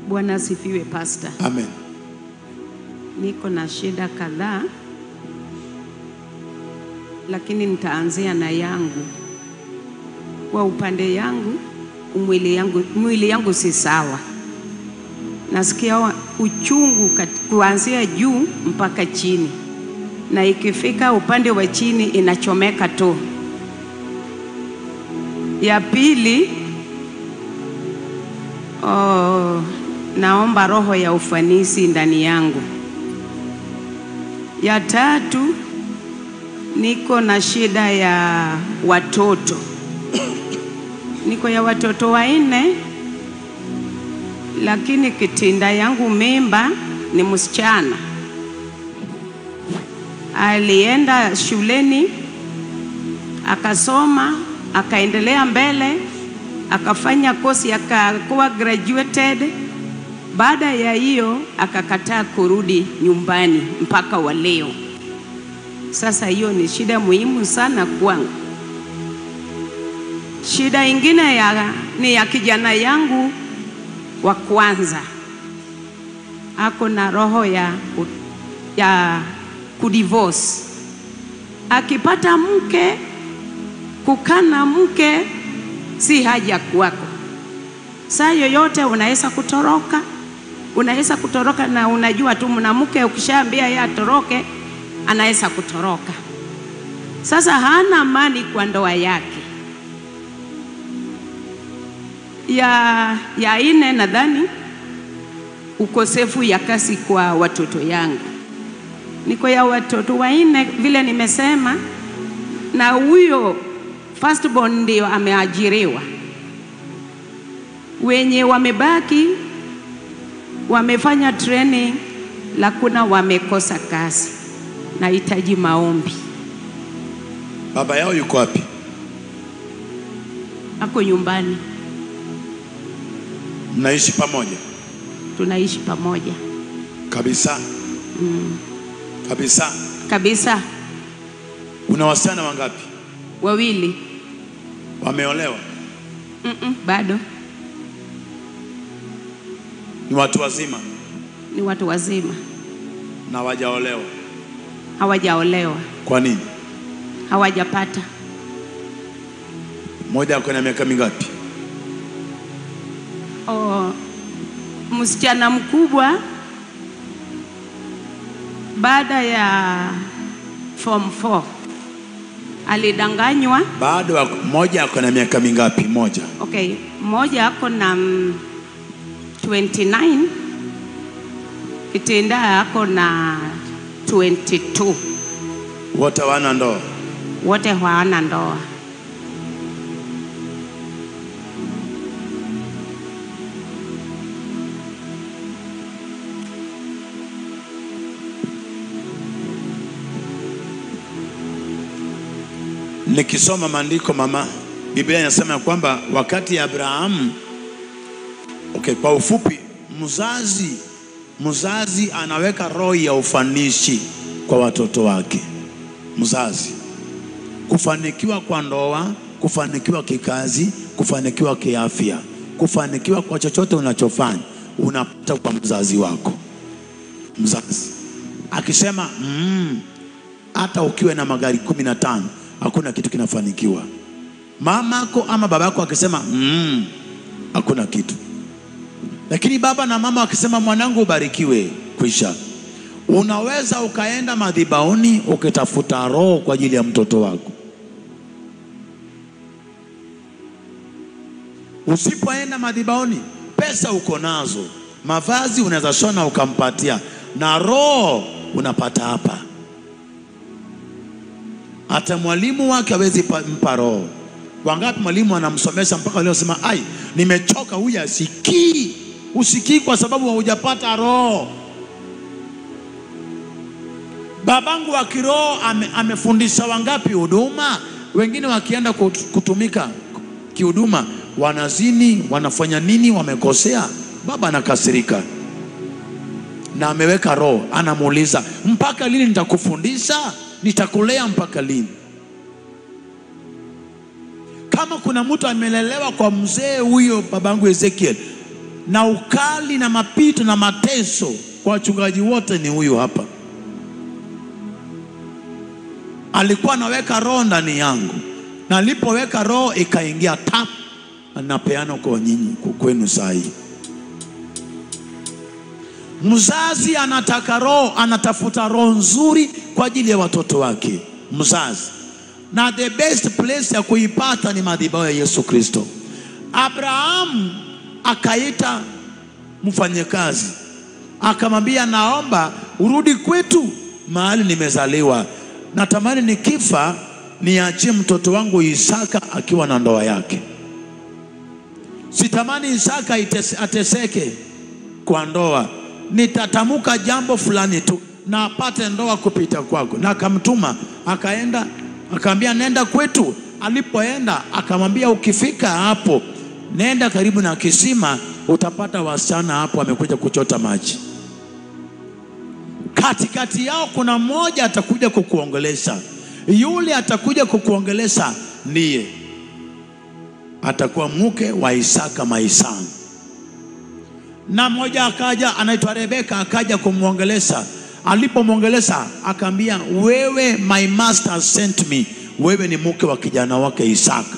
Bwana asifiwe pastor. Amen. Niko na shida kadhaa, lakini nitaanzia na yangu. Kwa upande yangu, mwili yangu si sawa. Nasikia uchungu kuanzia juu mpaka chini. Na ikifika upande wa chini inachomeka tu. Ya pili, naomba roho ya ufanisi ndani yangu. Ya tatu, niko na shida ya watoto. Niko ya watoto 4, lakini kitinda yangu mimba ni msichana. Alienda shuleni, akasoma, akaendelea mbele, akafanya kosi, akakuwa graduated. Baada ya hiyo akakataa kurudi nyumbani mpaka wa leo. Sasa hiyo ni shida muhimu sana kwangu. Shida ingine ni ya kijana yangu wa kwanza. Ako na roho ya kudivorce. Akipata mke, kukana mke si haja kwako. Saa yoyote unaweza kutoroka. Unaweza kutoroka na unajua tu mwanamke ukishaambia yeye atoroke, anaweza kutoroka. Sasa hana amani kwa ndoa yake. Ya 4 nadhani ukosefu ya kasi kwa watoto yangu. Niko ya watoto 4 vile nimesema, na huyo firstborn ndio ameajiriwa. Wenye wamebaki wamefanya training, lakuna wamekosa kazi. Nahitaji maombi. Baba yao yuko wapi? Ako nyumbani. Mnaishi pamoja? Tunaishi pamoja. Kabisa? Kabisa? Kabisa. Una wasichana wangapi? 2. Wameolewa? Bado. Ni watu wazima? Ni watu wazima. Na hawajaolewa? Hawajaolewa. Kwa nini? Hawajapata. Mmoja ako na miaka mingapi? Msichana mkubwa baada ya form 4 alidanganywa. Bado mmoja ako na miaka mingapi? Mmoja. Okay, mmoja ako na 29, kitinda ako na 22. Wote hawana ndoa? Wote hawana ndoa. Nikisoma maandiko mama, Biblia inasema kwamba wakati Abrahamu, kwa ufupi, mzazi anaweka roho ya ufanisi kwa watoto wake. Mzazi kufanikiwa kwa ndoa, kufanikiwa kikazi, kufanikiwa kiafya, kufanikiwa kwa chochote unachofanya unapata kwa mzazi wako. Mzazi akisema hata ukiwe na magari 15 hakuna kitu kinafanikiwa. Mamako ama babako akisema hakuna kitu. Lakini baba na mama wakisema mwanangu ubarikiwe, kwisha. Unaweza ukaenda madhabahuni ukitafuta roho kwa ajili ya mtoto wako. Usipoenda madhabahuni, pesa uko nazo, mavazi unaweza shona ukampatia, na roho unapata hapa. Hata mwalimu wake hawezi mpa roho. Wangapi mwalimu anamsomesha mpaka leo sema nimechoka, huyu asikii. Usikii kwa sababu hujapata roho. Babangu wa kiroho amefundisha wangapi huduma? Wengine wakienda kutumika kihuduma wanazini, wanafanya nini, wamekosea. Baba anakasirika. Na ameweka roho, anamuuliza mpaka lini nitakufundisha? Nitakulea mpaka lini? Kama kuna mtu amelelewa kwa mzee huyo babangu Ezekiel, na ukali na mapito na mateso kwa wachungaji wote ni huyu hapa. Alikuwa anaweka roho ndani yangu, na alipoweka roho ikaingia tap, anapeana kwa nyinyi, kwenu saa hii. Mzazi anataka roho, anatafuta roho nzuri kwa ajili ya watoto wake, mzazi. Na the best place ya kuipata ni madhabahu ya Yesu Kristo. Abraham akaita mfanyakazi, akamwambia, naomba urudi kwetu mahali nimezaliwa. Natamani nikifa niachie mtoto wangu Isaka akiwa na ndoa yake. Sitamani Isaka ateseke kwa ndoa. Nitatamuka jambo fulani tu na apate ndoa kupita kwako. Na akamtuma, akaenda, akamwambia nenda kwetu. Alipoenda akamwambia, ukifika hapo nenda karibu na kisima, utapata wasichana hapo wamekuja kuchota maji. Katikati yao kuna mmoja atakuja kukuongelesha. Yule atakuja kukuongelesha ndiye atakuwa mke wa Isaka maisani. Na mmoja akaja anaitwa Rebeka, akaja kumuongelesha. Alipomwongelesha akamwambia, wewe, my master sent me, wewe ni mke wa kijana wake Isaka.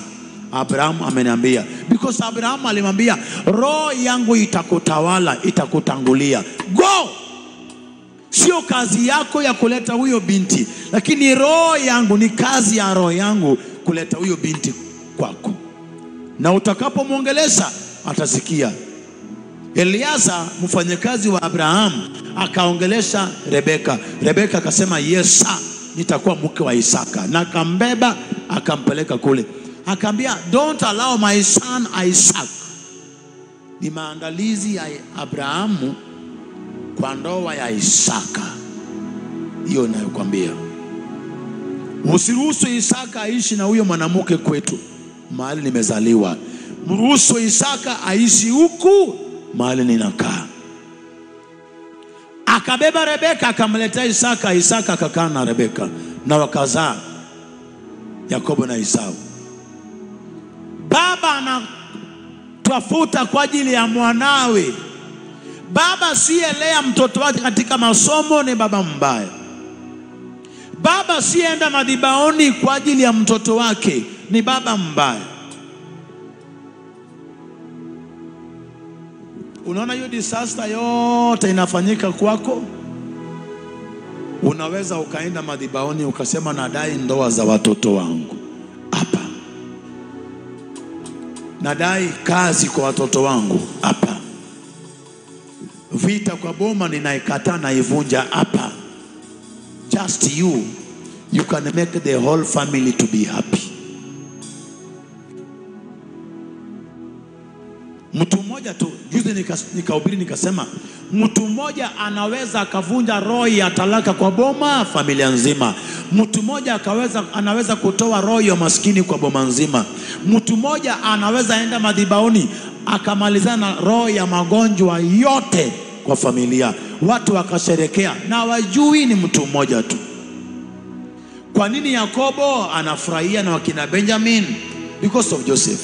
Abraham ameniambia, because Abraham alimwambia, roho yangu itakutawala, itakutangulia. Go! Sio kazi yako ya kuleta huyo binti, lakini roho yangu, ni kazi ya roho yangu kuleta huyo binti kwako. Na utakapomwongelesha atasikia. Eliasa mfanyakazi wa Abraham akaongelesha Rebeka. Rebeka akasema, yes sir, nitakuwa mke wa Isaka. Na akambeba akampeleka kule. Akamwambia, don't allow my son Isaac. Ni maandalizi ya Abrahamu kwa ndoa ya Isaka. Hiyo nayokuambia. Usiruhusu Isaka aishi na huyo mwanamke kwetu mahali nimezaliwa. Mruhusu Isaka aishi huku mahali ninakaa. Akabeba Rebeka akamletea Isaka. Isaka akakaa na Rebeka na wakazaa Yakobo na Esau. Baba anatafuta kwa ajili ya mwanawe. Baba sielea mtoto wake katika masomo, ni baba mbaya. Baba sienda madhabahuni kwa ajili ya mtoto wake, ni baba mbaya. Unaona hiyo disaster yote inafanyika kwako. Unaweza ukaenda madhabahuni ukasema, nadai ndoa za watoto wangu hapa, nadai kazi kwa watoto wangu hapa, vita kwa boma ninaikataa na ivunja hapa. Just you can make the whole family to be happy. Mtu mmoja tu, juzi nikahubiri nikasema, mtu mmoja anaweza akavunja roho ya talaka kwa boma, familia nzima. Mtu mmoja anaweza kutoa roho ya maskini kwa boma nzima. Mtu mmoja anaweza enda madhabahuni akamalizana roho ya magonjwa yote kwa familia. Watu wakasherekea na wajui ni mtu mmoja tu. Kwa nini Yakobo anafurahia na wakina Benjamin? Because of Joseph.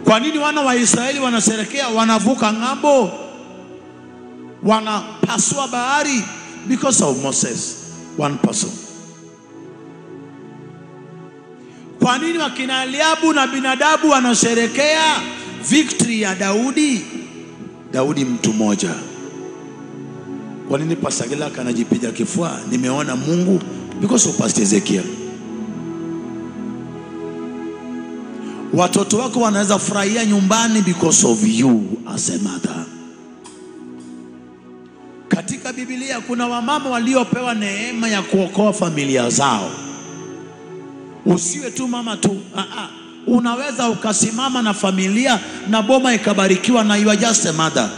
Kwa nini wana wa Israeli wanasherekea, wanavuka ng'ambo, wanapasua bahari? Because of Moses, one person. Kwa nini wakina Eliabu na Binadabu wanasherekea victory ya Daudi? Daudi mtu mmoja. Kwa nini Pastor Gilaka anajipiga kifua, nimeona Mungu? Because of Pastor Ezekiel. Watoto wako wanaweza furahia nyumbani because of you as a mother. Katika Biblia kuna wamama waliopewa neema ya kuokoa familia zao. Usiwe tu mama tu. Unaweza ukasimama na familia na boma ikabarikiwa, na you are just a mother.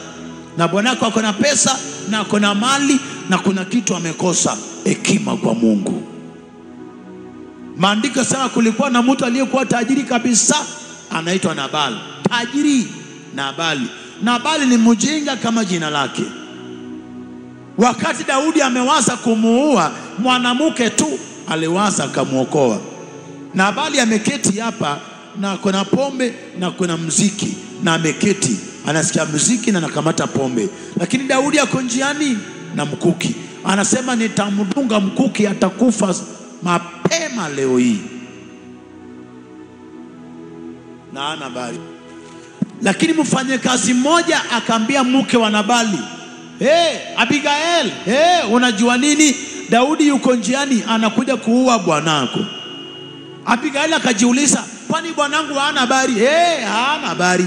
Na bwanako ako na pesa na ako na mali na kuna kitu amekosa, hekima kwa Mungu. Maandiko sana, kulikuwa na mtu aliyekuwa tajiri kabisa, anaitwa Nabali. Tajiri Nabali. Nabali ni mjinga kama jina lake. Wakati Daudi amewaza kumuua, mwanamke tu aliwaza akamuokoa. Nabali ameketi hapa na kuna pombe na kuna mziki, na ameketi anasikia muziki na anakamata pombe. Lakini Daudi ako njiani na mkuki, anasema nitamdunga mkuki, atakufa mapema leo hii, na ana habari. Lakini mfanyakazi mmoja akaambia mke wa Nabali, Abigail, unajua nini? Daudi yuko njiani anakuja kuua bwanako. Abigail akajiuliza, kwani bwanangu hana habari? Hana habari.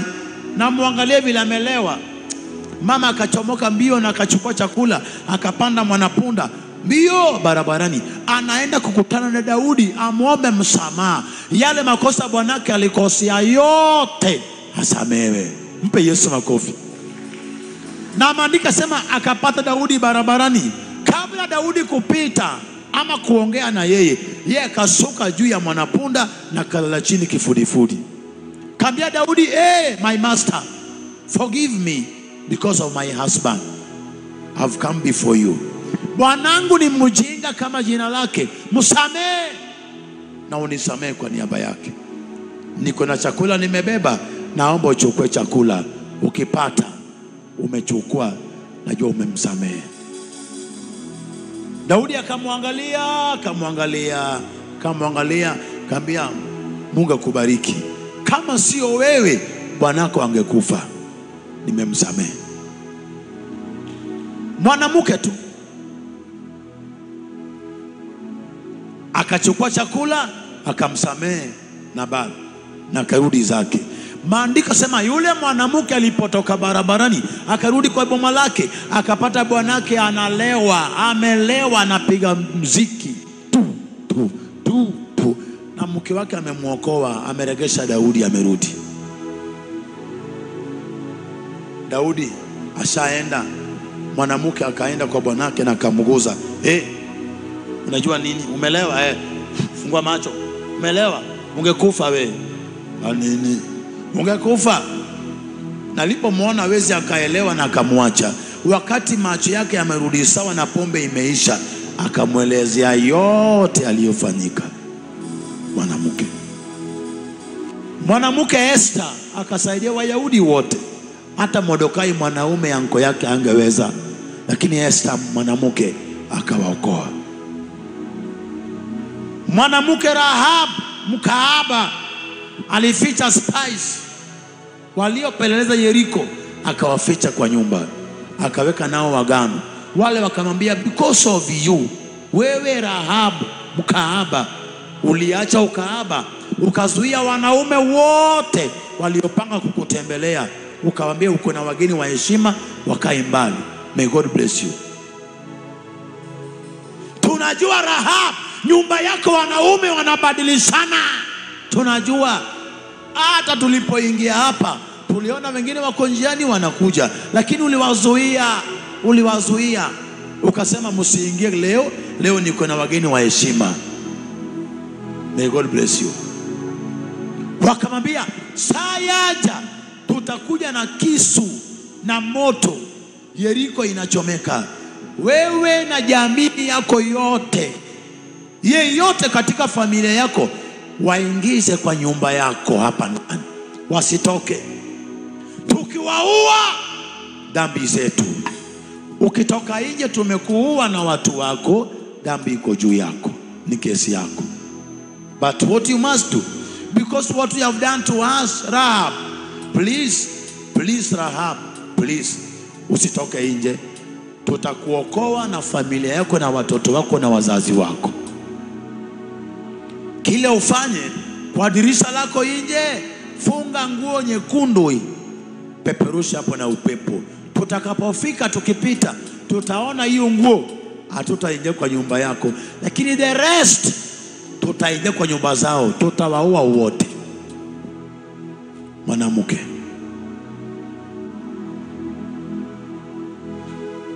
Na muangalie vile amelewa. Mama akachomoka mbio na akachukua chakula, akapanda mwanapunda mbio barabarani, anaenda kukutana na Daudi amwombe msamaha. Yale makosa bwanake alikosea yote asamewe. Mpe Yesu makofi. Na maandika sema akapata Daudi barabarani. Kabla Daudi kupita ama kuongea na yeye akasuka juu ya mwanapunda na kalala chini kifudifudi. Kaambia Daudi, my master, forgive me because of my husband. I've come before you. Bwanangu ni mjinga kama jina lake, msamehe na unisamehe kwa niaba yake. Niko na chakula nimebeba, naomba uchukue chakula. Ukipata umechukua, najua umemsamehe. Daudi akamwangalia, kaambia, Mungu akubariki. Kama sio wewe bwanako angekufa. Nimemsamehe. Mwanamke tu akachukua chakula, akamsamehe Nabali na karudi zake. Maandiko sema yule mwanamke alipotoka barabarani akarudi kwa boma lake, akapata bwanake analewa, amelewa, anapiga mziki tu, na mke wake amemuokoa, ameregesha Daudi, amerudi. Daudi ashaenda, mwanamke akaenda kwa bwanake na akamguza. Unajua nini? Umelewa? Fungua macho. Umelewa? Ungekufa wewe. Nini? Ungekufa. Nalipomwona wezi akaelewa na akamwacha. Wakati macho yake yamerudi sawa na pombe imeisha, akamwelezea yote aliyofanyika mwanamke Esther akasaidia Wayahudi wote. Hata Mordekai mwanaume anko yake angeweza, lakini Esther mwanamke akawaokoa. Mwanamke Rahab mkaaba alificha spies waliopeleleza Yeriko, akawaficha kwa nyumba, akaweka nao wagano. Wale wakamwambia, because of you, wewe Rahab mkaaba uliacha ukaaba, ukazuia wanaume wote waliopanga kukutembelea, ukawaambia uko na wageni wa heshima wakae mbali. May God bless you. Tunajua Rahab, nyumba yako wanaume wanabadilishana. Tunajua hata tulipoingia hapa tuliona wengine wako njiani wanakuja, lakini uliwazuia. Ukasema msiingie leo niko na wageni wa heshima. May God bless you. Wakamwambia, saa yaja tutakuja na kisu na moto, Yeriko inachomeka. Wewe na jamii yako yote, yeyote katika familia yako, waingize kwa nyumba yako hapa ndani, wasitoke. Tukiwaua dhambi zetu, ukitoka nje tumekuua na watu wako, dhambi iko juu yako, ni kesi yako. But what you must do, because what you have done to us, Rahab, please Rahab, please usitoke nje. Tutakuokoa na familia yako na watoto wako na wazazi wako. Kile ufanye kwa dirisha lako nje, funga nguo nyekundu, peperusha hapo na upepo. Tutakapofika tukipita, tutaona hiyo nguo, hatutaingia kwa nyumba yako, lakini the rest tutaingia kwa nyumba zao, tutawaua wote. Mwanamke.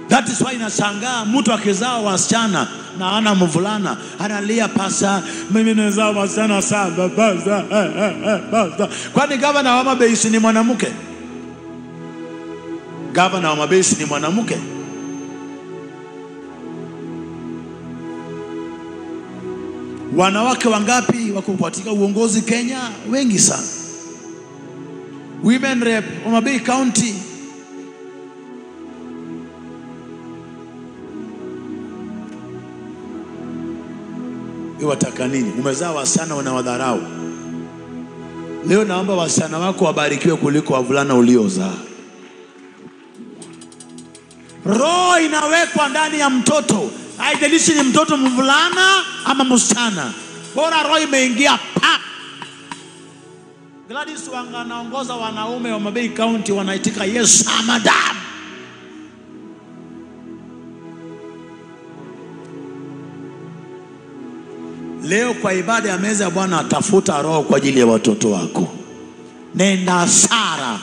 That is why nashangaa mtu akizaa wasichana na ana mvulana analia, pasa mimi nazaa wasichana saba basta. Kwani gavana wa Mabesi ni mwanamke? Gavana wa Mabesi ni Wanawake wangapi wako katika uongozi Kenya? Wengi sana. Women rep Homa Bay County. Wataka nini? Umezaa wasichana unawadharau. Leo naomba wasichana wako wabarikiwe kuliko wavulana uliozaa. Roho inawekwa ndani ya mtoto. Haijalishi ni mtoto mvulana ama msichana. Bora roho imeingia pa. Gladys Wanga anaongoza wanaume wa Homa Bay County, wanaitika yes madam. Leo kwa ibada ya meza ya Bwana, tafuta roho kwa ajili ya watoto wako. Nenda Sara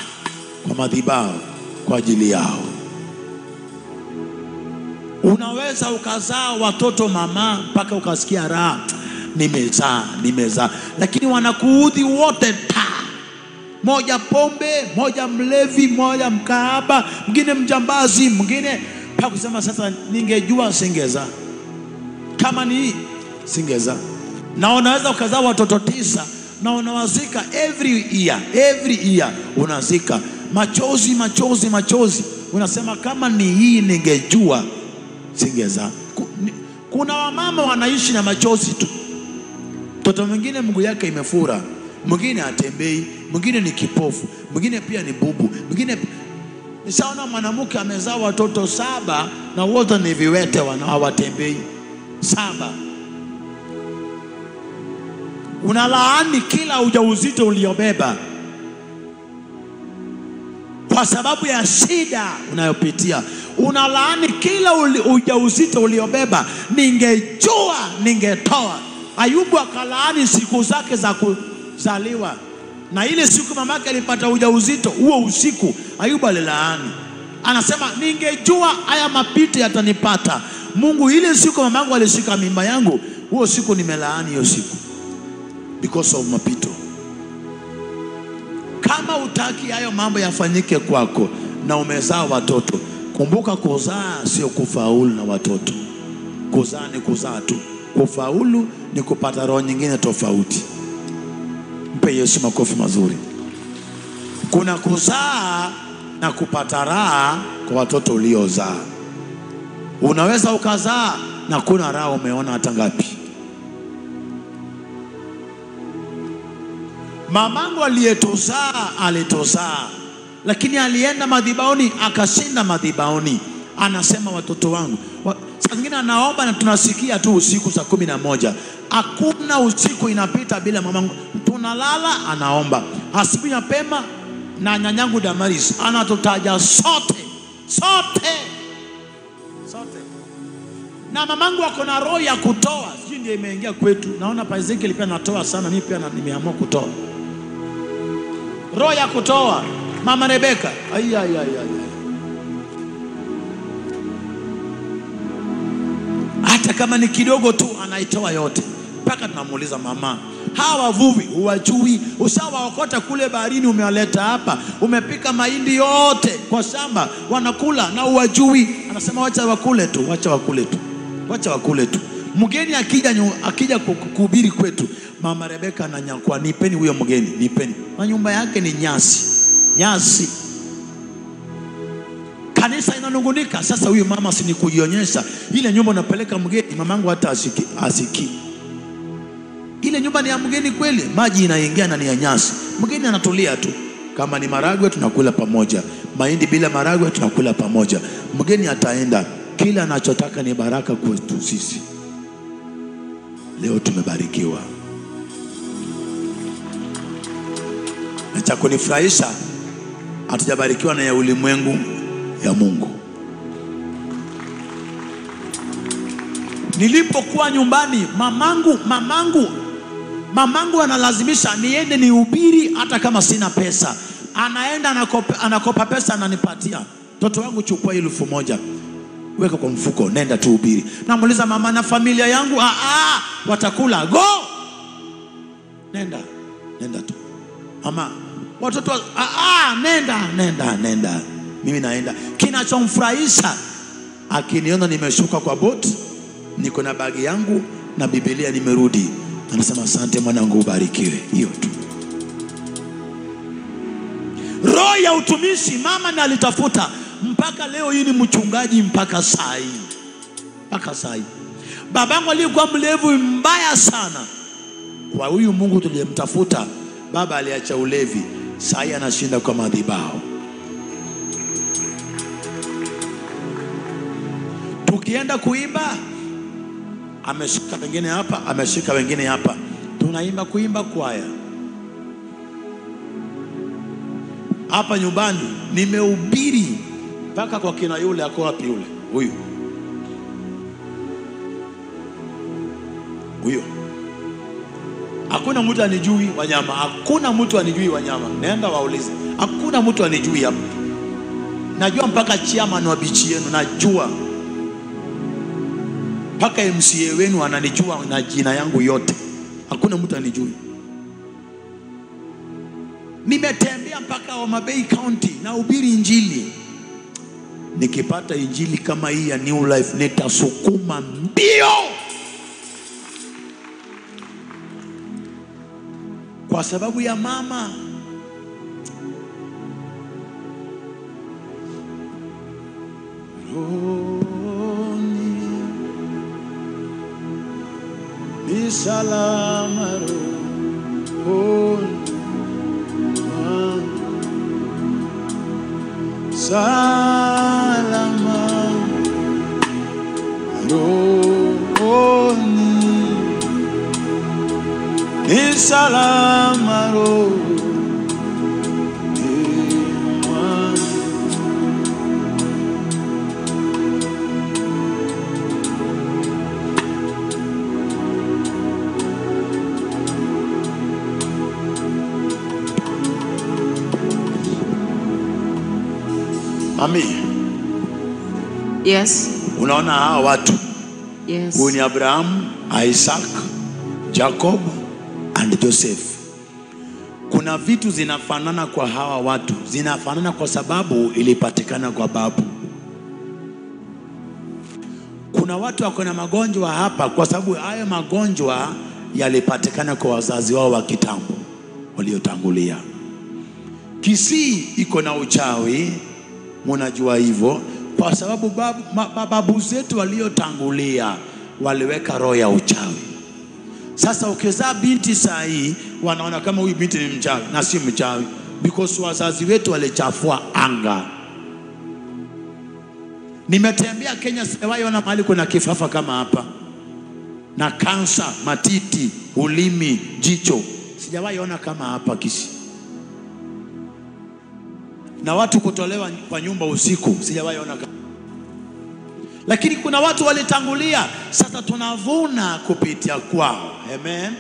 kwa madhabahu kwa ajili yao. Unaweza ukazaa watoto mama mpaka ukasikia raha, nimezaa, lakini wanakuudhi wote ta. Moja pombe, moja mlevi, moja mkaaba, mwingine mjambazi, mwingine mpaka kusema sasa ningejua singeza. Kama ni singeza. Na unaweza ukazaa watoto 9 na unawazika every year unazika. Machozi. Unasema kama ni hii ningejua singeza. Kuna wamama wanaishi na machozi tu. Mtoto mwingine mguu yake imefura, mwingine hatembei, mwingine ni kipofu, mwingine pia ni bubu, mwingine nishaona mwanamke amezaa watoto 7 na wote ni viwete, hawatembei. 7. Unalaani kila ujauzito uliobeba kwa sababu ya shida unayopitia. Unalaani kila ujauzito uliobeba. Ningejua ningetoa. Ayubu akalaani siku zake za kuzaliwa, na ile siku mamake alipata ujauzito, huo usiku Ayubu alilaani. Anasema ningejua haya mapito yatanipata. Mungu, ile siku mamangu alishika mimba yangu, huo siku nimelaani hiyo siku because of mapito. Kama utaki hayo mambo yafanyike kwako na umezaa watoto, kumbuka kuzaa sio kufaulu na watoto. Kuzaa ni kuzaa tu. Kufaulu ni kupata roho nyingine tofauti. Mpe Yesu makofi mazuri. Kuna kuzaa na kupata raha kwa watoto uliozaa. Unaweza ukazaa na kuna raha umeona hata ngapi. Mamangu alitozaa, lakini alienda madhabahuni akashinda madhabahuni. Anasema watoto wangu, saa nyingine anaomba na tunasikia tu usiku saa 11. Hakuna usiku inapita bila mamangu. Tunalala anaomba. Asubuhi mapema na nyanyangu Damaris anatutaja sote. Na mamangu ako na roho ya kutoa. Sijui ndio imeingia kwetu. Naona pa Ezekiel pia natoa sana, mimi pia nimeamua kutoa. Roho ya kutoa. Mama Rebeka. Hata kama ni kidogo tu anaitoa yote. Mpaka tunamuuliza mama, hawa wavuvi huwajui? Ushawaokota kule baharini umewaleta hapa, umepika mahindi yote kwa shamba wanakula na huwajui? Anasema wacha wakule tu. Mgeni akija kuhubiri kwetu, Mama Rebeka ananyakua, nipeni huyo mgeni, nipeni. Na nyumba yake ni nyasi. Kanisa inanungunika. Sasa huyu mama si ni kujionyesha. Ile nyumba unapeleka mgeni, mamangu hata asiki. Ile nyumba ni ya mgeni kweli. Maji inaingia na ni ya nyasi. Mgeni anatulia tu. Kama ni maragwe tunakula pamoja, mahindi bila maragwe tunakula pamoja. Mgeni ataenda, kila anachotaka ni baraka kwetu sisi. Leo tumebarikiwa. Na cha kunifurahisha, hatujabarikiwa na ya ulimwengu, ya Mungu. Nilipokuwa nyumbani, mamangu analazimisha niende nihubiri hata kama sina pesa. Anaenda anakopa pesa ananipatia. Mtoto wangu, chukua 1,000 weka kwa mfuko, nenda tuhubiri. Namuuliza mama, na familia yangu? Watakula. Go, nenda tu mama. Watoto nenda. Mimi naenda. Kinachomfurahisha, akiniona nimeshuka kwa boti, niko na bagi yangu na Biblia, nimerudi, anasema asante mwanangu, ubarikiwe. Hiyo tu. Roho ya utumishi mama na alitafuta mpaka leo hii, ni mchungaji mpaka saa hii. Mpaka saa hii. Babangu alikuwa mlevu mbaya sana. Kwa huyu Mungu tuliyemtafuta, baba aliacha ulevi, saa hii anashinda kwa madhabahu. Tukienda kuimba, ameshika wengine hapa, ameshika wengine hapa, tunaimba kuimba kwaya. Hapa nyumbani nimehubiri mpaka kwa kina yule, ako wapi yule? Huyo. Hakuna mtu anijui Wanyama, hakuna mtu anijui Wanyama. Nenda waulize, hakuna mtu anijui hapa. Najua mpaka chairman wa bichi yenu, najua mpaka MCA wenu ananijua na jina yangu yote. Hakuna mtu anijui. Nimetembea mpaka Homa Bay County na hubiri injili. Nikipata injili kama hii ya New Life, nitasukuma mbio, kwa sababu ya mama. Ni salama rohoni, salama rohoni, ni salama rohoni. Mami. Yes. Unaona hawa watu? Yes. Huyu ni Abraham, Isaac, Jacob and Joseph. Kuna vitu zinafanana kwa hawa watu. Zinafanana kwa sababu ilipatikana kwa babu. Kuna watu wako na magonjwa hapa kwa sababu haya magonjwa yalipatikana kwa wazazi wao wa kitambo waliotangulia. Kisii iko na uchawi, mnajua hivyo, kwa sababu babu zetu waliotangulia waliweka roho ya uchawi. Sasa ukizaa binti saa hii, wanaona kama huyu binti ni mchawi, na si mchawi, because wazazi wetu walichafua anga. Nimetembea Kenya, sijawahi ona mahali kuna kifafa kama hapa, na kansa, matiti, ulimi, jicho. Sijawahi ona kama hapa Kisii. Na watu kutolewa kwa nyumba usiku, sijawahi ona kama. Lakini kuna watu walitangulia, sasa tunavuna kupitia kwao. Amen.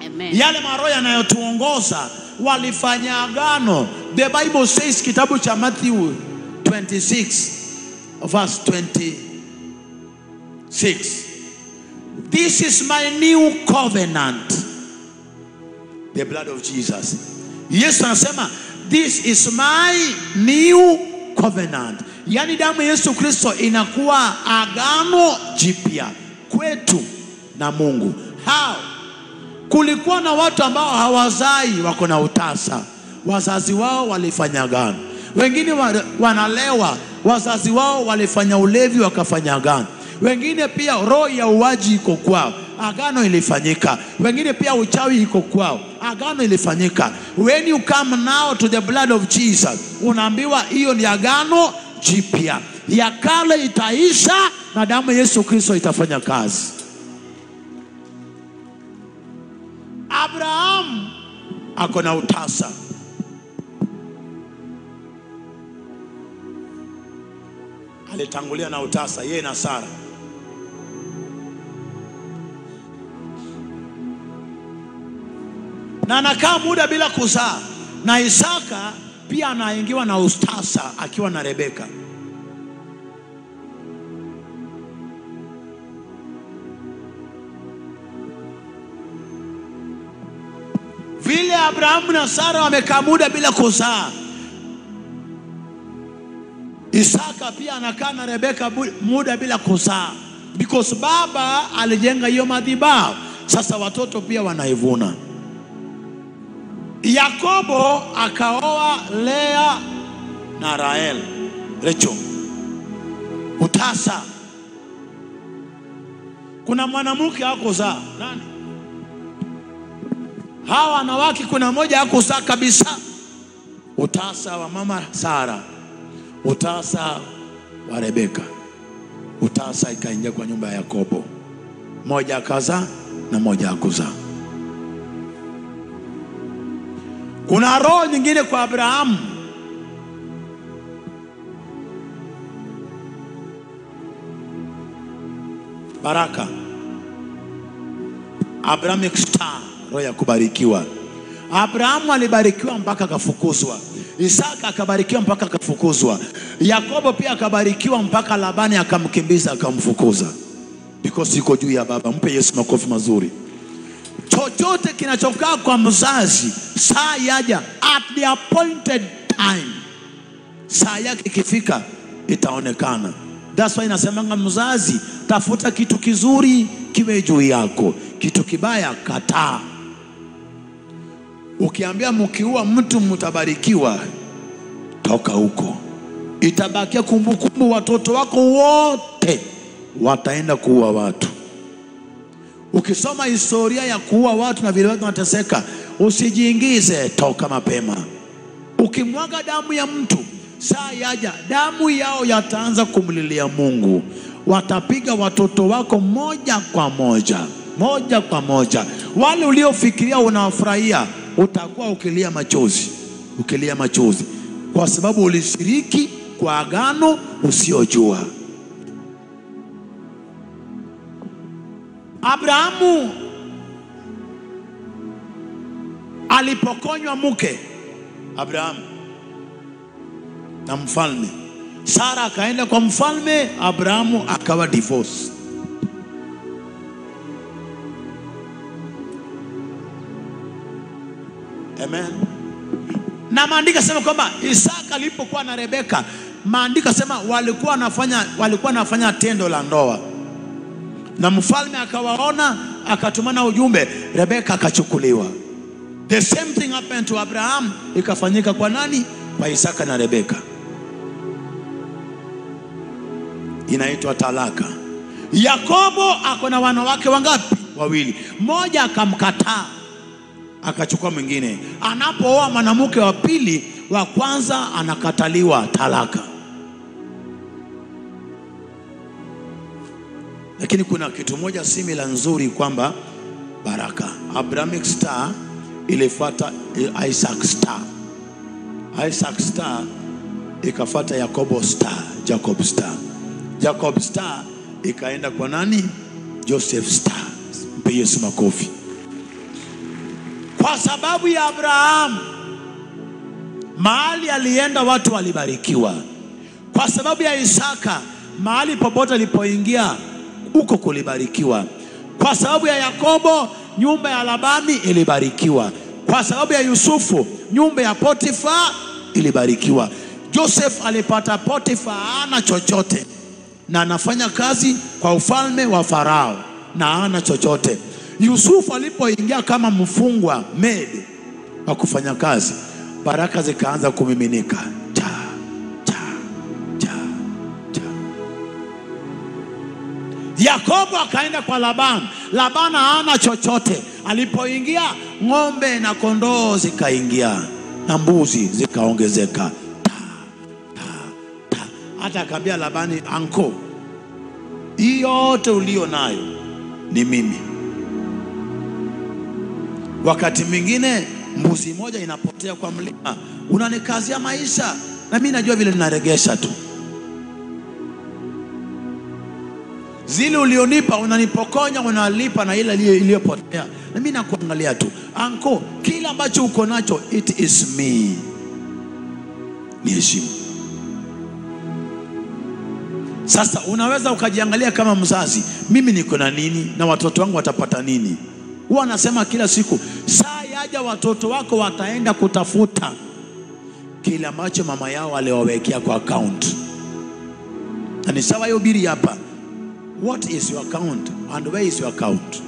Amen. Yale maroho yanayotuongoza walifanya agano. The Bible says, kitabu cha Matthew 26 verse 26, this is my new covenant, the blood of Jesus. Yesu anasema this is my new covenant. Yani damu ya Yesu Kristo inakuwa agano jipya kwetu na Mungu. How? Kulikuwa na watu ambao hawazai, wako na utasa. Wazazi wao walifanya agano. Wengine wanalewa, wazazi wao walifanya ulevi, wakafanya agano. Wengine pia roho ya uwaji iko kwao, agano ilifanyika. Wengine pia uchawi iko kwao, agano ilifanyika. When you come now to the blood of Jesus, unaambiwa hiyo ni agano jipya. Ya kale itaisha na damu ya Yesu Kristo itafanya kazi. Abraham ako na utasa. Alitangulia na utasa, yeye na Sara. Na anakaa muda bila kuzaa. Na Isaka pia anaingiwa na utasa akiwa na Rebeka. Vile Abrahamu na Sara wamekaa muda bila kuzaa, Isaka pia anakaa na Rebeka muda bila kuzaa, because baba alijenga hiyo madhabahu. Sasa watoto pia wanaivuna. Yakobo akaoa Lea na Rachel. Utasa. Kuna mwanamke hakuzaa. Nani? Hawa wanawake kuna mmoja hakuzaa kabisa. Utasa wa mama Sara, utasa wa Rebeka. Utasa ikaingia kwa nyumba ya Yakobo. Mmoja akazaa na mmoja hakuzaa. Kuna roho nyingine kwa Abrahamu. Baraka. Abrahamic star, roho ya kubarikiwa. Abrahamu alibarikiwa mpaka akafukuzwa. Isaka akabarikiwa mpaka akafukuzwa. Yakobo pia akabarikiwa mpaka Labani akamkimbiza akamfukuza. Because yuko juu ya baba. Mpe Yesu makofi mazuri. Chochote kinachokaa kwa mzazi, saa yaja at the appointed time. Saa yake ikifika itaonekana. That's why nasemanga mzazi, tafuta kitu kizuri kiwe juu yako, kitu kibaya kataa. Ukiambia mkiua mtu mtabarikiwa, toka huko. Itabakia kumbukumbu, watoto wako wote wataenda kuua watu. Ukisoma historia ya kuua watu na vile watu wanateseka, usijiingize, toka mapema. Ukimwaga damu ya mtu, saa yaja damu yao yataanza kumlilia Mungu. Watapiga watoto wako moja kwa moja. Moja kwa moja. Wale uliofikiria unawafurahia, utakuwa ukilia machozi. Ukilia machozi kwa sababu ulishiriki kwa agano usiojua. Abrahamu alipokonywa mke, Abrahamu na mfalme, Sara akaenda kwa mfalme, Abrahamu akawa divorce. Amen. Na maandiko sema kwamba Isaka alipokuwa na Rebeka, maandiko sema walikuwa nafanya tendo la ndoa. Na mfalme akawaona, akatumana ujumbe, Rebeka akachukuliwa. The same thing happened to Abraham, ikafanyika kwa nani? Kwa Isaka na Rebeka. Inaitwa talaka. Yakobo ako na wanawake wangapi? Wawili. Mmoja akamkataa, akachukua mwingine. Anapooa mwanamke wa pili, wa kwanza anakataliwa, talaka. Lakini kuna kitu moja simila nzuri kwamba baraka. Abrahamic star ilifuata Isaac star. Isaac star ikafuata Yakobo star, Jacob star. Jacob star ikaenda kwa nani? Joseph star. Mpe Yesu makofi. Kwa sababu ya Abraham, mahali alienda watu walibarikiwa. Kwa sababu ya Isaka, mahali popote alipoingia uko kulibarikiwa. Kwa sababu ya Yakobo, nyumba ya Labani ilibarikiwa. Kwa sababu ya Yusufu, nyumba ya Potifa ilibarikiwa. Joseph alipata Potifa hana chochote, na anafanya kazi kwa ufalme wa Farao na hana chochote. Yusufu alipoingia kama mfungwa maid wa kufanya kazi, baraka zikaanza kumiminika. Yakobo akaenda kwa Labani. Labani hana chochote. Alipoingia, ng'ombe na kondoo zikaingia na mbuzi zikaongezeka. Hata akamwambia Labani, anko, hii yote ulio nayo ni mimi. Wakati mwingine mbuzi moja inapotea kwa mlima, unanikazia maisha na mimi najua vile ninaregesha tu. Zile ulionipa unanipokonya, unalipa na ile iliyopotea. Na mimi nakuangalia tu. Anko, kila ambacho uko nacho, it is me. Ni heshima. Sasa unaweza ukajiangalia kama mzazi, mimi niko na nini na watoto wangu watapata nini? Huwa nasema kila siku, saa yaja watoto wako wataenda kutafuta kile ambacho mama yao aliwawekea kwa account. Na ni sawa hiyo biri hapa. What is your account and where is your account?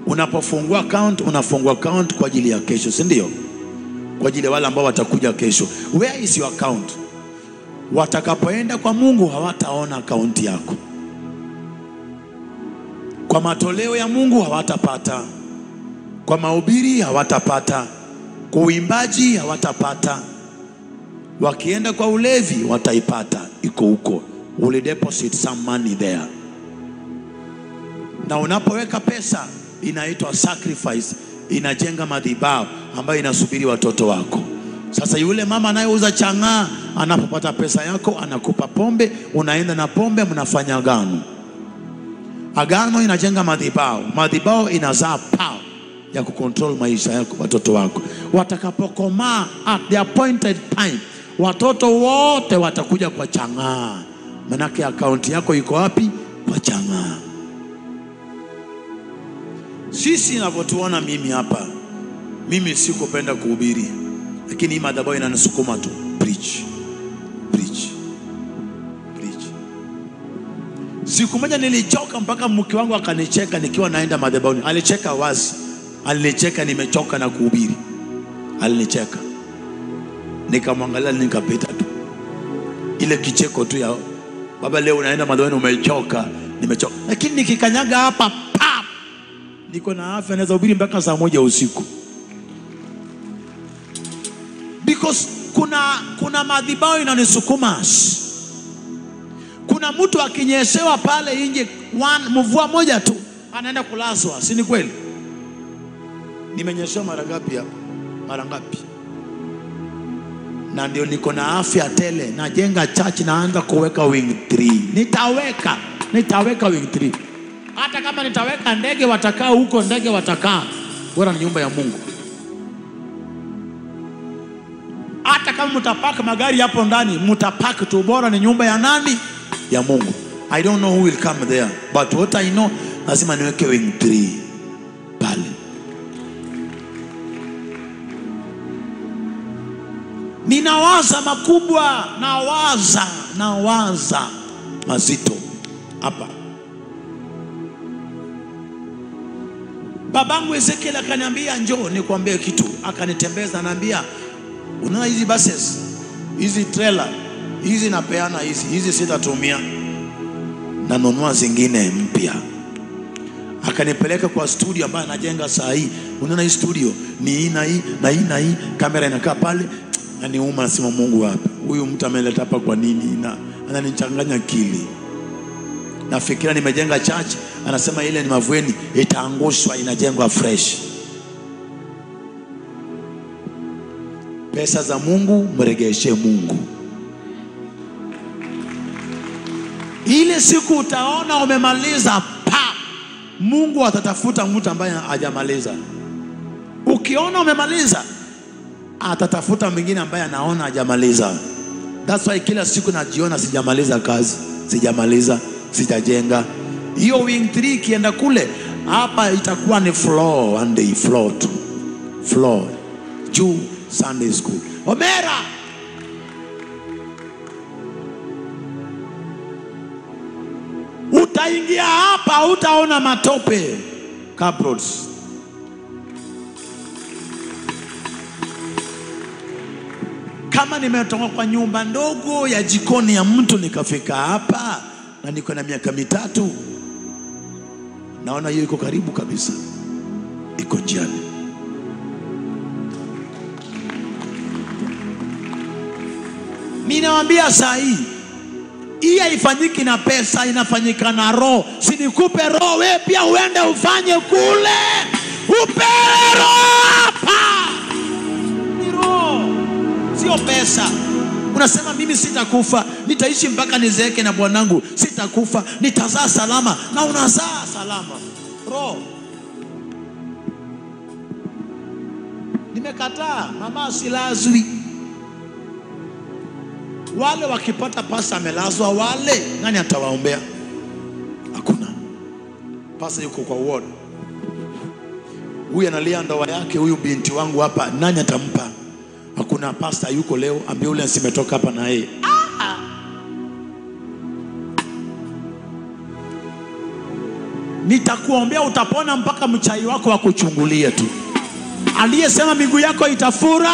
Unapofungua account, unafungua account kwa ajili ya kesho, si ndio? Kwa ajili ya wale ambao watakuja kesho. Where is your account? Watakapoenda kwa Mungu hawataona account yako. Kwa matoleo ya Mungu hawatapata. Kwa mahubiri hawatapata. Kwa uimbaji hawatapata. Wakienda kwa ulevi wataipata, iko huko. Uli deposit some money there. Na unapoweka pesa inaitwa sacrifice, inajenga madhabahu ambayo inasubiri watoto wako. Sasa yule mama anayeuza chang'aa anapopata pesa yako anakupa pombe, unaenda na pombe, mnafanya agano. Agano inajenga madhabahu. Madhabahu inazaa power ya kucontrol maisha yako, watoto wako. Watakapokomaa at the appointed time, watoto wote watakuja kwa chang'aa. Manake account yako iko wapi? Kwa chang'aa. Sisi ninavyotuona mimi hapa, mimi sikupenda kuhubiri, lakini hii madhabahu inanisukuma tu. Preach. Siku moja nilichoka mpaka mke wangu akanicheka nikiwa naenda madhabahuni. Alicheka wazi. Alinicheka nimechoka na kuhubiri. Alinicheka. Nikamwangalia nikapita tu. Ile kicheko tu ya baba, leo unaenda madhabahuni umechoka. Nimechoka. Lakini nikikanyaga hapa pap, niko na afya, naweza hubiri mpaka saa 1 usiku. Because kuna madhabahu inanisukuma. Kuna mtu akinyeshewa pale nje mvua moja tu anaenda kulazwa, si ni kweli? Nimenyeshewa mara ngapi hapa? Mara ngapi? Na ndio niko na afya tele, najenga church, naanza kuweka wing 3. Nitaweka wing 3. Hata kama nitaweka ndege watakaa huko, ndege watakaa. Bora ni nyumba ya Mungu. Hata kama mtapaka magari hapo ndani, mtapaka tu, bora ni nyumba ya nani? Ya Mungu. I don't know who will come there, but what I know, lazima niweke wing 3 pale. Ninawaza makubwa, nawaza mazito hapa. Babangu Ezekiel akaniambia njoo nikwambie kitu. Akanitembeza, ananiambia unaona hizi buses, hizi trailer, hizi napeana, hizi sitatumia, na nunua zingine mpya. Akanipeleka kwa studio ambayo anajenga saa hii. Unaona hii studio ni hii na hii, kamera inakaa pale. Na niuma, nasema Mungu wapi? Huyu mtu ameleta hapa kwa nini? Na ananichanganya akili. Nafikiria nimejenga church, anasema ile ni Mavueni, itaangushwa, inajengwa fresh. Pesa za Mungu mregeshe Mungu. Ile siku utaona umemaliza, Mungu atatafuta mtu ambaye hajamaliza. Ukiona umemaliza, atatafuta mwingine ambaye anaona hajamaliza. That's why kila siku najiona sijamaliza kazi, sijajenga. Hiyo wing 3 kienda kule, hapa itakuwa ni floor, one day floor juu Sunday school. Omera, utaingia hapa utaona matope cabroads. Kama nimetoka kwa nyumba ndogo ya jikoni ya mtu nikafika hapa na niko na miaka 3, naona hiyo iko karibu kabisa, iko njiani. Mimi nawaambia saa hii haifanyiki na pesa, inafanyika na roho. Si nikupe roho, wewe pia uende ufanye kule, upewe roho hapa. Ni roho, sio pesa. Unasema mimi sitakufa, nitaishi mpaka nizeeke na bwanangu, sitakufa, nitazaa salama. Na unazaa salama. Roho. Nimekataa, mama silazwi. Wale wakipata pasa amelazwa, wale nani atawaombea? Hakuna. Pasa yuko kwa ward. Huyu analia ndoa yake, huyu binti wangu hapa, nani atampa? Hakuna. Pasta yuko leo, ambulance imetoka hapa na yeye. nitakuombea utapona mpaka mchai wako akuchungulie tu. Aliyesema miguu yako itafura,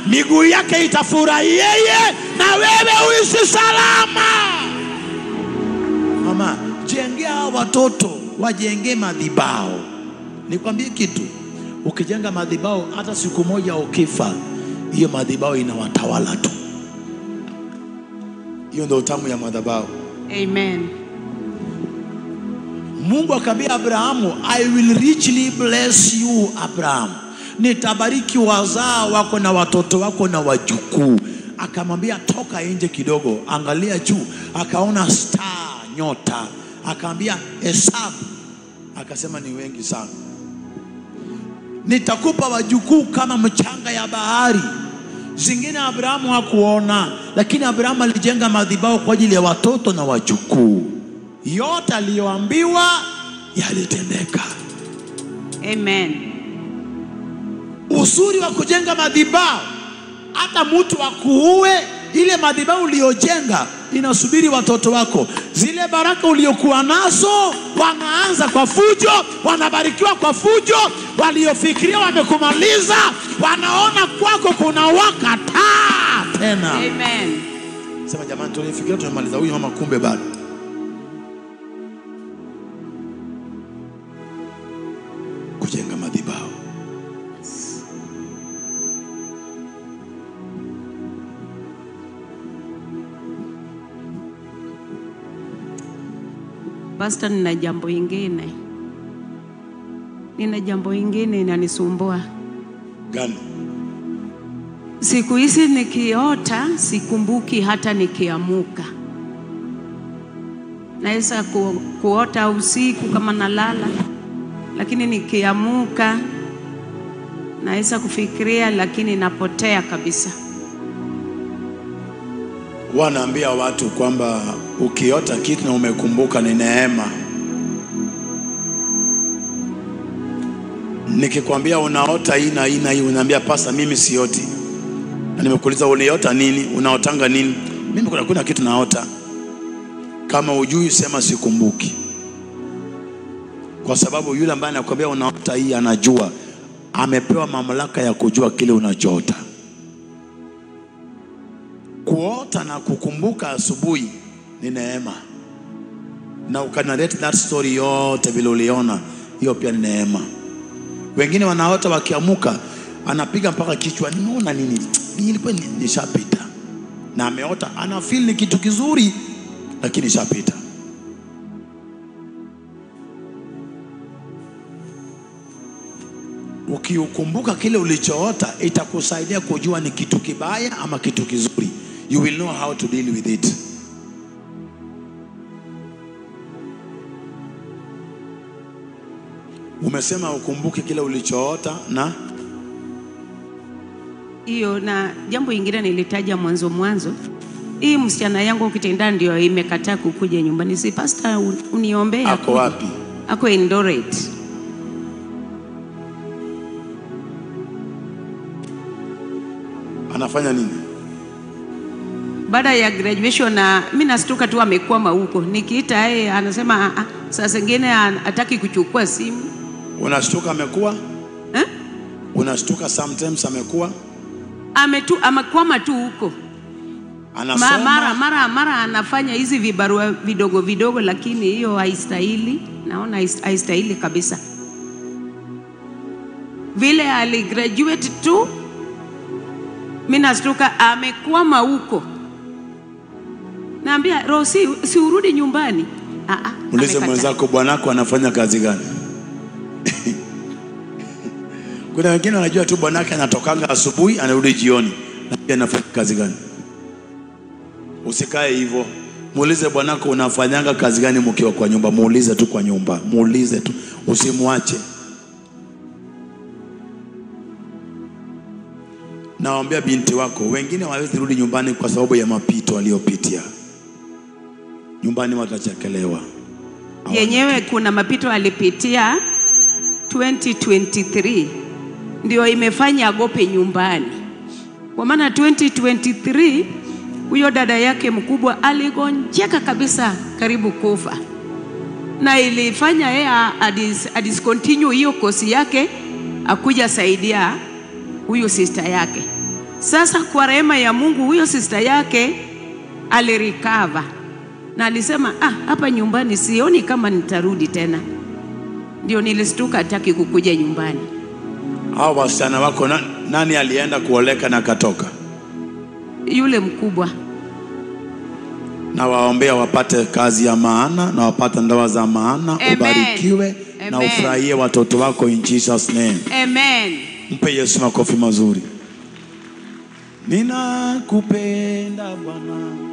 miguu yake itafura yeye, na wewe uishi salama. Mama, jengea watoto, wajenge madhabahu. Nikwambie kitu, ukijenga madhabahu hata siku moja ukifa, hiyo madhabahu inawatawala tu. Hiyo ndio utamu ya madhabahu. Amen. Mungu akamwambia Abrahamu, I will richly bless you Abraham. Nitabariki wazao wako na watoto wako na wajukuu. Akamwambia toka nje kidogo, angalia juu, akaona star, nyota. Akamwambia hesabu, akasema ni wengi sana. Nitakupa wajukuu kama mchanga ya bahari. Zingine Abrahamu hakuona, lakini Abrahamu alijenga madhabahu kwa ajili ya watoto na wajukuu. Yote aliyoambiwa yalitendeka. Amen. Uzuri wa kujenga madhabahu, hata mtu akuue, ile madhabahu uliyojenga inasubiri watoto wako. Zile baraka uliyokuwa nazo wanaanza kwa fujo, wanabarikiwa kwa fujo. Waliofikiria wamekumaliza, wanaona kwako kuna wakata tena. Amen. Sema jamani, tulifikiria tumemaliza huyu mama, kumbe bado. Kujenga madhabahu. Pastor, nina jambo ingine inanisumbua. Gani? Siku hizi nikiota sikumbuki hata nikiamuka. Naweza kuota usiku kama nalala, lakini nikiamuka naweza kufikiria, lakini napotea kabisa. Wanaambia watu kwamba ukiota kitu na umekumbuka ni neema. Nikikwambia unaota hii na hii na hii, unaambia pasa mimi sioti. Na nimekuuliza uniota nini? Unaotanga nini? Mimi kuna kitu naota. Kama ujui sema sikumbuki. Kwa sababu yule ambaye anakuambia unaota hii anajua, amepewa mamlaka ya kujua kile unachoota. Kuota na kukumbuka asubuhi ni neema. Na ukanarete that story yote vile uliona, hiyo pia ni neema. Wengine wanaota wakiamuka, anapiga mpaka kichwa, nimeona nini? Nilikuwa nishapita. Na ameota, ana feel ni kitu kizuri, lakini nishapita. Ukiukumbuka kile ulichoota, itakusaidia kujua ni kitu kibaya ama kitu kizuri. You will know how to deal with it. Umesema ukumbuke kile ulichoota na hiyo. Na jambo ingine nilitaja mwanzo, hii msichana yangu ukitenda ndio imekataa kukuja nyumbani. Si pastor, uniombea. Ako wapi? Ako Eldoret. Anafanya nini? Baada ya graduation, na mimi nastuka tu amekwama huko. Nikiita yeye anasema saa zingine hataki kuchukua simu. Unashtuka amekuwa? Unashtuka sometimes amekuwa? Amekwama tu huko. Anasoma mara anafanya hizi vibarua vidogo vidogo, lakini hiyo haistahili. Naona haistahili kabisa. Vile aligraduate tu, mimi nastuka amekwama huko. Naambia Rosi, si urudi nyumbani. Muulize mwenzako, bwanako anafanya kazi gani? Kuna wengine wanajua tu bwanake anatokanga asubuhi anarudi jioni, na pia anafanya kazi gani? Usikae hivyo. Muulize bwanako unafanyanga kazi gani mkiwa kwa nyumba. Muulize tu kwa nyumba, muulize tu, usimwache. Nawaambia binti wako, wengine hawawezi rudi nyumbani kwa sababu ya mapito waliopitia. Nyumbani watachekelewa. Yenyewe kuna mapito alipitia 2023 ndio imefanya agope nyumbani. Kwa maana 2023 huyo dada yake mkubwa aligonjeka kabisa, karibu kufa. na ilifanya yeye discontinue hiyo kosi yake, akuja saidia huyo sister yake. Sasa kwa rehema ya Mungu huyo sister yake alirecover na alisema hapa nyumbani sioni kama nitarudi tena. Ndio nilistuka hataki kukuja nyumbani. Hao wasichana wako nani alienda kuoleka na katoka? Yule mkubwa. Na waombea wapate kazi ya maana na wapate ndoa za maana. Amen. Ubarikiwe. Amen. Na ufurahie watoto wako in Jesus name. Amen. Mpe Yesu makofi mazuri. Ninakupenda Bwana.